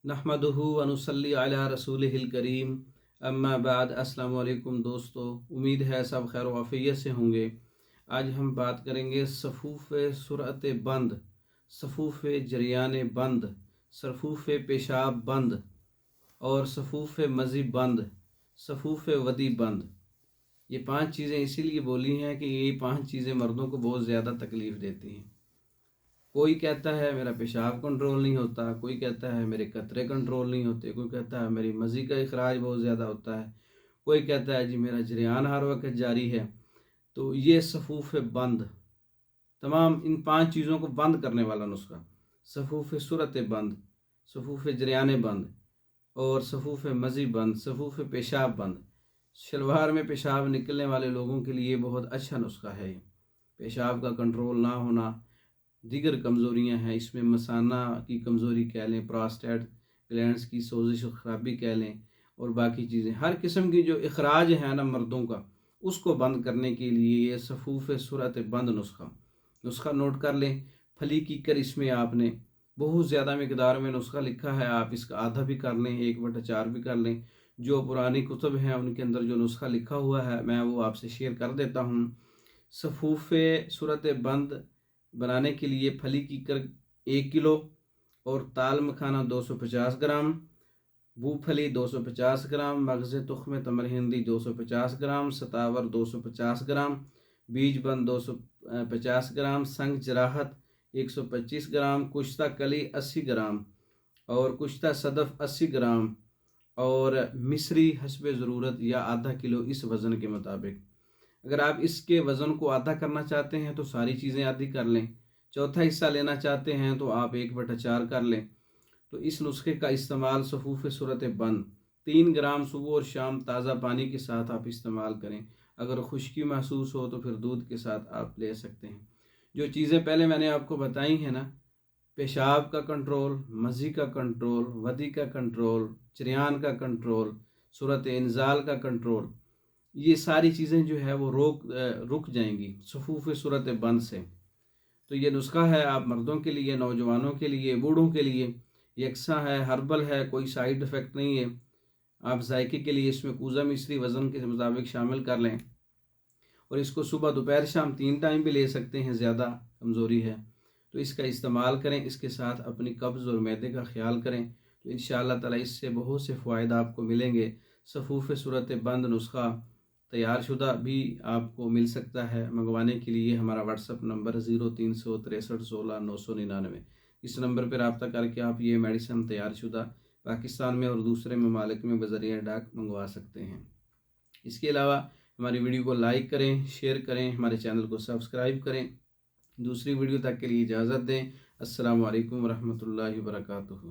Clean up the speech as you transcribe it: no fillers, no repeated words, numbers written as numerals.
नहमदुहु व नुसल्ली अला रसूलिहिल करीम अम्मा बाद। अस्सलाम वालेकुम दोस्तों, उम्मीद है सब खैर वाफियत से होंगे। आज हम बात करेंगे सफ़ूफ़ सुरअत बंद, सफ़ूफ़ जरियान बंद, सफ़ूफ़ पेशाब बंद और सफ़ूफ़ मज़ी बंद, सफ़ूफ़ वदी बंद। ये 5 चीज़ें इसीलिए बोली हैं कि ये 5 चीज़ें मर्दों को बहुत ज़्यादा तकलीफ़ देती हैं। कोई कहता है मेरा पेशाब कंट्रोल नहीं होता, कोई कहता है मेरे कतरे कंट्रोल नहीं होते, कोई कहता है मेरी मज़ी का इखराज बहुत ज़्यादा होता है, कोई कहता है जी मेरा जरियान हर वक्त जारी है। तो ये सफ़ूफ़ बंद, तमाम इन 5 चीज़ों को बंद करने वाला नुस्खा, सफ़ूफ़ सूरत बंद, सफ़ूफ़ जरियान बंद और सफ़ूफ़ मज़ी बंद, सफ़ूफ़ पेशाब बंद। शलवार में पेशाब निकलने वाले लोगों के लिए बहुत अच्छा नुस्खा है ये। पेशाब का कंट्रोल ना होना, दीगर कमज़ोरियाँ हैं, इसमें मसाना की कमज़ोरी कह लें, प्रोस्टेट ग्लैंड्स की सोजिश और ख़राबी कह लें और बाकी चीज़ें, हर किस्म की जो इखराज है ना मर्दों का, उसको बंद करने के लिए ये सफ़ूफ़ सूरत बंद नुस्खा नोट कर लें। फली कीकर इसमें आपने बहुत ज़्यादा मिकदार में नुस्खा लिखा है, आप इसका आधा भी कर लें, 1/4 भी कर लें। जो पुरानी कुतुब हैं उनके अंदर जो नुस्खा लिखा हुआ है मैं वो आपसे शेयर कर देता हूँ। सफ़ूफ़ सूरत बंद बनाने के लिए फली कीकर 1 किलो और ताल मखाना 250 ग्राम, मूँगफली 250 ग्राम, मगज़ तुख्म तमर हिंदी 250 ग्राम, सतावर 250 ग्राम, बीज बंद 250 ग्राम, संग जराहत 125 ग्राम, कुश्ता कली 80 ग्राम और कुश्ता सदफ़ 80 ग्राम और मिस्री हस्बे ज़रूरत या आधा किलो इस वज़न के मुताबिक। अगर आप इसके वज़न को आधा करना चाहते हैं तो सारी चीज़ें आधी कर लें, चौथा हिस्सा लेना चाहते हैं तो आप 1/4 कर लें। तो इस नुस्खे का इस्तेमाल सफ़ूफ़ सूरत बंद 3 ग्राम सुबह और शाम ताज़ा पानी के साथ आप इस्तेमाल करें। अगर खुश्की महसूस हो तो फिर दूध के साथ आप ले सकते हैं। जो चीज़ें पहले मैंने आपको बताई हैं ना, पेशाब का कंट्रोल, मज़ी का कंट्रोल, वदी का कंट्रोल, जरियान का कंट्रोल, सूरत इंज़ाल का कंट्रोल, ये सारी चीज़ें जो है वो रुक जाएंगी सफ़ूफ़ सूरत बंद से। तो ये नुस्खा है आप मर्दों के लिए, नौजवानों के लिए, बूढ़ों के लिए, यकसा है, हर्बल है, कोई साइड इफ़ेक्ट नहीं है। आप जायके के लिए इसमें कूज़ा मिश्री वज़न के मुताबिक शामिल कर लें और इसको सुबह दोपहर शाम 3 टाइम भी ले सकते हैं, ज़्यादा कमज़ोरी है तो इसका इस्तेमाल करें। इसके साथ अपनी कब्ज़ और मैदे का ख्याल करें तो इंशाअल्लाह ताला इससे बहुत से फ़वाइद आपको मिलेंगे। सफ़ूफ़ सूरत बंद नुस्खा तैयार शुदा भी आपको मिल सकता है। मंगवाने के लिए हमारा व्हाट्सअप नंबर 036316 999, इस नंबर पर रब्ता करके आप ये मेडिसिन तैयार शुदा पाकिस्तान में और दूसरे ममालिक में बज़रिया डाक मंगवा सकते हैं। इसके अलावा हमारी वीडियो को लाइक करें, शेयर करें, हमारे चैनल को सब्सक्राइब करें। दूसरी वीडियो तक के लिए इजाज़त दें। अस्सलामु अलैकुम वरहमतुल्लाहि वबरकातुहू।